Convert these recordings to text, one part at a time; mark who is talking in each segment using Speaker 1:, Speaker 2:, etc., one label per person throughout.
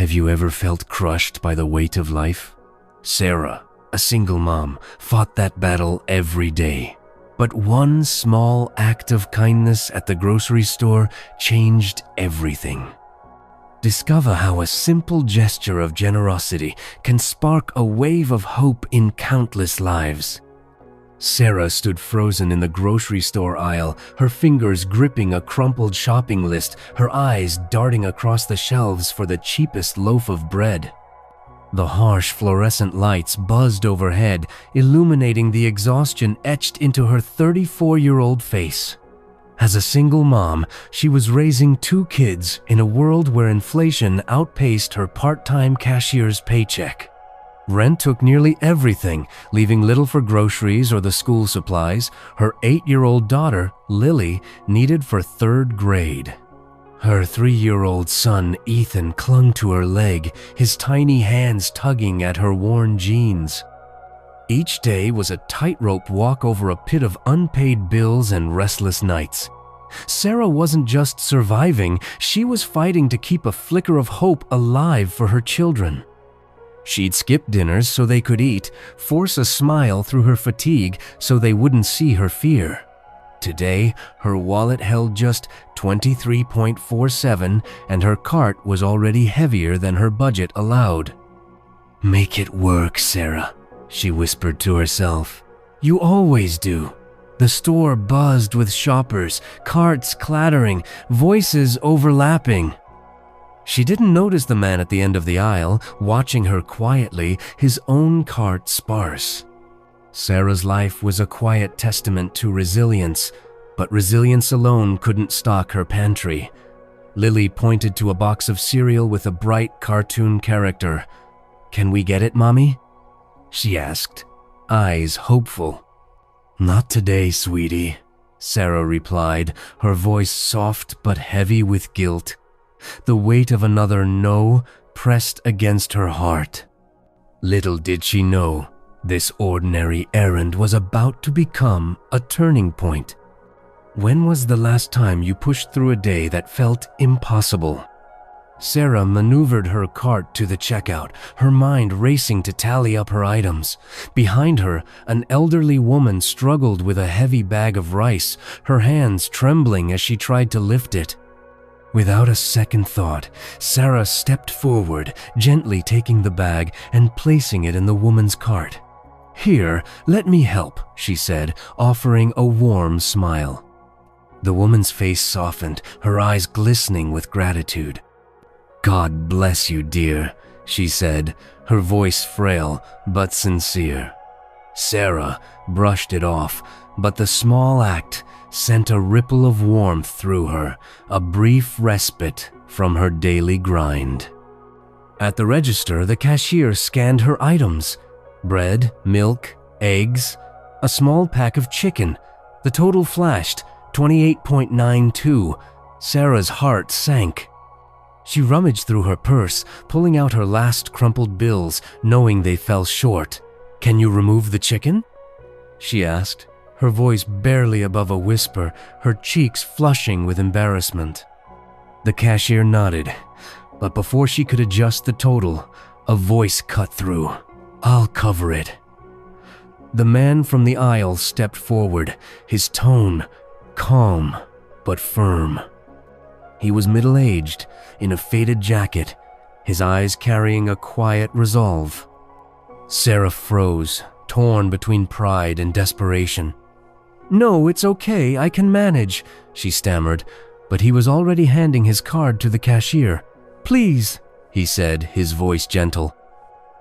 Speaker 1: Have you ever felt crushed by the weight of life? Sarah, a single mom, fought that battle every day. But one small act of kindness at the grocery store changed everything. Discover how a simple gesture of generosity can spark a wave of hope in countless lives. Sarah stood frozen in the grocery store aisle, her fingers gripping a crumpled shopping list, her eyes darting across the shelves for the cheapest loaf of bread. The harsh fluorescent lights buzzed overhead, illuminating the exhaustion etched into her 34-year-old face. As a single mom, she was raising 2 kids in a world where inflation outpaced her part-time cashier's paycheck. Rent took nearly everything, leaving little for groceries or the school supplies her 8-year-old daughter, Lily, needed for 3rd grade. Her 3-year-old son, Ethan, clung to her leg, his tiny hands tugging at her worn jeans. Each day was a tightrope walk over a pit of unpaid bills and restless nights. Sarah wasn't just surviving, she was fighting to keep a flicker of hope alive for her children. She'd skip dinners so they could eat, force a smile through her fatigue so they wouldn't see her fear. Today, her wallet held just $23.47 and her cart was already heavier than her budget allowed. "Make it work, Sarah," she whispered to herself. "You always do." The store buzzed with shoppers, carts clattering, voices overlapping. She didn't notice the man at the end of the aisle, watching her quietly, his own cart sparse. Sarah's life was a quiet testament to resilience, but resilience alone couldn't stock her pantry. Lily pointed to a box of cereal with a bright cartoon character. "Can we get it, Mommy?" she asked, eyes hopeful. "Not today, sweetie," Sarah replied, her voice soft but heavy with guilt. The weight of another no pressed against her heart. Little did she know, this ordinary errand was about to become a turning point. When was the last time you pushed through a day that felt impossible? Sarah maneuvered her cart to the checkout, her mind racing to tally up her items. Behind her, an elderly woman struggled with a heavy bag of rice, her hands trembling as she tried to lift it. Without a second thought, Sarah stepped forward, gently taking the bag and placing it in the woman's cart. "Here, let me help," she said, offering a warm smile. The woman's face softened, her eyes glistening with gratitude. "God bless you, dear," she said, her voice frail but sincere. Sarah brushed it off, but the small act sent a ripple of warmth through her, a brief respite from her daily grind. At the register, the cashier scanned her items: bread, milk, eggs, a small pack of chicken. The total flashed, $28.92. Sarah's heart sank. She rummaged through her purse, pulling out her last crumpled bills, knowing they fell short. "Can you remove the chicken?" she asked, her voice barely above a whisper, her cheeks flushing with embarrassment. The cashier nodded, but before she could adjust the total, a voice cut through. "I'll cover it." The man from the aisle stepped forward, his tone calm but firm. He was middle-aged, in a faded jacket, his eyes carrying a quiet resolve. Sarah froze, torn between pride and desperation. "No, it's okay, I can manage," she stammered, but he was already handing his card to the cashier. "Please," he said, his voice gentle.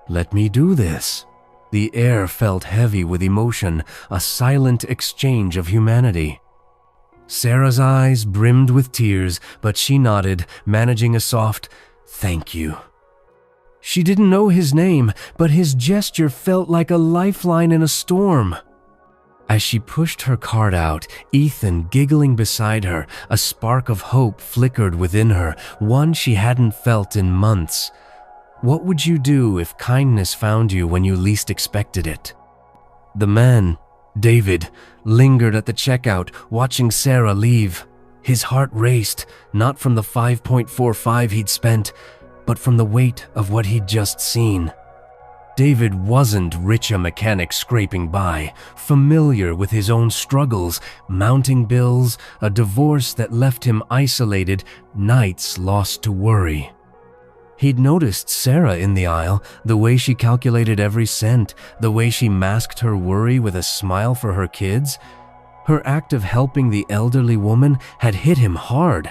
Speaker 1: "Let me do this." The air felt heavy with emotion, a silent exchange of humanity. Sarah's eyes brimmed with tears, but she nodded, managing a soft, "Thank you." She didn't know his name, but his gesture felt like a lifeline in a storm. As she pushed her cart out, Ethan giggling beside her, a spark of hope flickered within her, one she hadn't felt in months. What would you do if kindness found you when you least expected it? The man, David, lingered at the checkout, watching Sarah leave. His heart raced, not from the $5.45 he'd spent, but from the weight of what he'd just seen. David wasn't rich a mechanic scraping by, familiar with his own struggles, mounting bills, a divorce that left him isolated, nights lost to worry. He'd noticed Sarah in the aisle, the way she calculated every cent, the way she masked her worry with a smile for her kids. Her act of helping the elderly woman had hit him hard.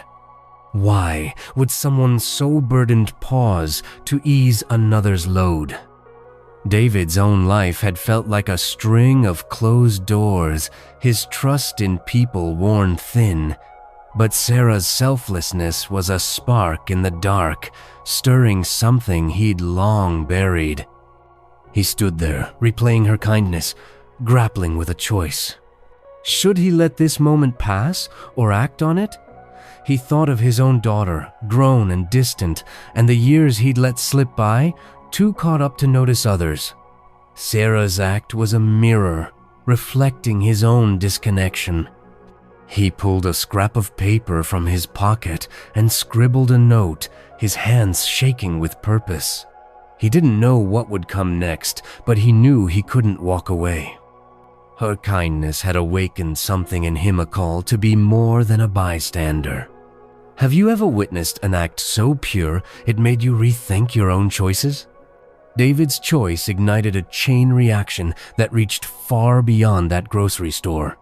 Speaker 1: Why would someone so burdened pause to ease another's load? David's own life had felt like a string of closed doors, his trust in people worn thin. But Sarah's selflessness was a spark in the dark, stirring something he'd long buried. He stood there, replaying her kindness, grappling with a choice. Should he let this moment pass or act on it? He thought of his own daughter, grown and distant, and the years he'd let slip by, too caught up to notice others. Sarah's act was a mirror, reflecting his own disconnection. He pulled a scrap of paper from his pocket and scribbled a note, his hands shaking with purpose. He didn't know what would come next, but he knew he couldn't walk away. Her kindness had awakened something in him, a call to be more than a bystander. Have you ever witnessed an act so pure it made you rethink your own choices? David's choice ignited a chain reaction that reached far beyond that grocery store.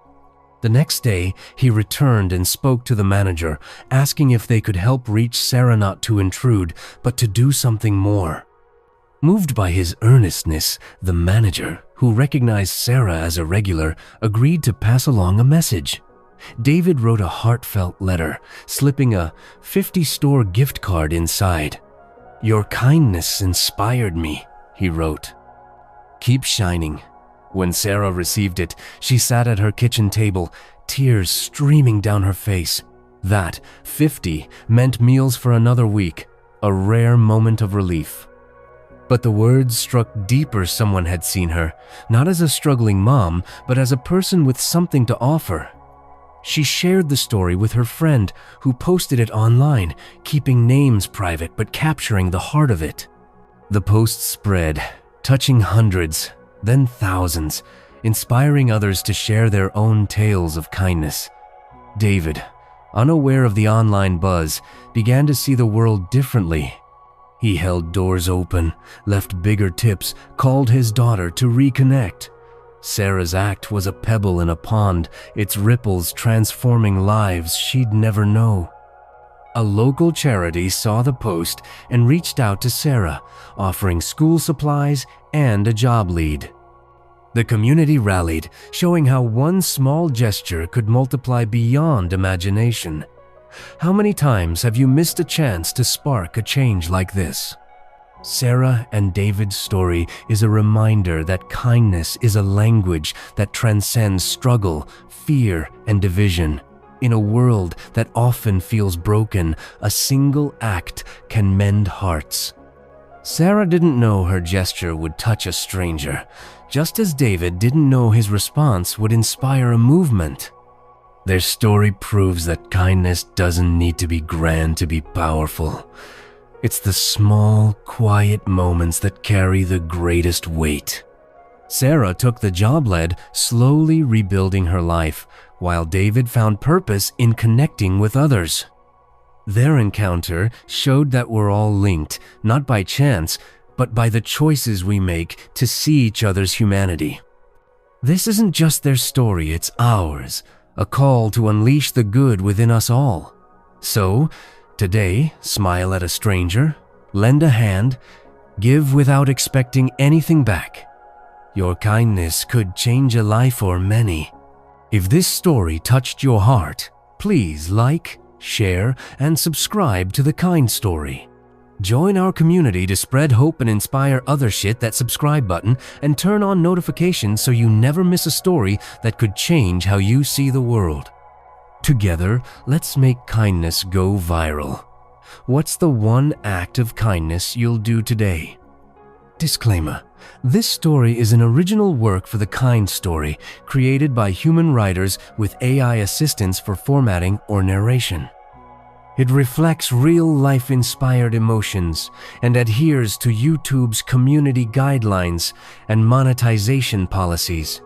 Speaker 1: The next day, he returned and spoke to the manager, asking if they could help reach Sarah, not to intrude, but to do something more. Moved by his earnestness, the manager, who recognized Sarah as a regular, agreed to pass along a message. David wrote a heartfelt letter, slipping a 50-store gift card inside. "Your kindness inspired me," he wrote. "Keep shining." When Sarah received it, she sat at her kitchen table, tears streaming down her face. That 50 meant meals for another week, a rare moment of relief. But the words struck deeper. Someone had seen her, not as a struggling mom, but as a person with something to offer. She shared the story with her friend, who posted it online, keeping names private but capturing the heart of it. The post spread, touching hundreds, then thousands, inspiring others to share their own tales of kindness. David, unaware of the online buzz, began to see the world differently. He held doors open, left bigger tips, called his daughter to reconnect. Sarah's act was a pebble in a pond, its ripples transforming lives she'd never know. A local charity saw the post and reached out to Sarah, offering school supplies and a job lead. The community rallied, showing how one small gesture could multiply beyond imagination. How many times have you missed a chance to spark a change like this? Sarah and David's story is a reminder that kindness is a language that transcends struggle, fear, and division. In a world that often feels broken, a single act can mend hearts. Sarah didn't know her gesture would touch a stranger, just as David didn't know his response would inspire a movement. Their story proves that kindness doesn't need to be grand to be powerful. It's the small, quiet moments that carry the greatest weight. Sarah took the job lead, slowly rebuilding her life, while David found purpose in connecting with others. Their encounter showed that we're all linked, not by chance, but by the choices we make to see each other's humanity. This isn't just their story, it's ours, a call to unleash the good within us all. So, today, smile at a stranger, lend a hand, give without expecting anything back. Your kindness could change a life or many. If this story touched your heart, please like, share, and subscribe to The Kind Story. Join our community to spread hope and inspire others. Hit that subscribe button and turn on notifications so you never miss a story that could change how you see the world. Together, let's make kindness go viral. What's the one act of kindness you'll do today? Disclaimer: this story is an original work for The Kind Story, created by human writers with AI assistance for formatting or narration. It reflects real-life inspired emotions and adheres to YouTube's community guidelines and monetization policies.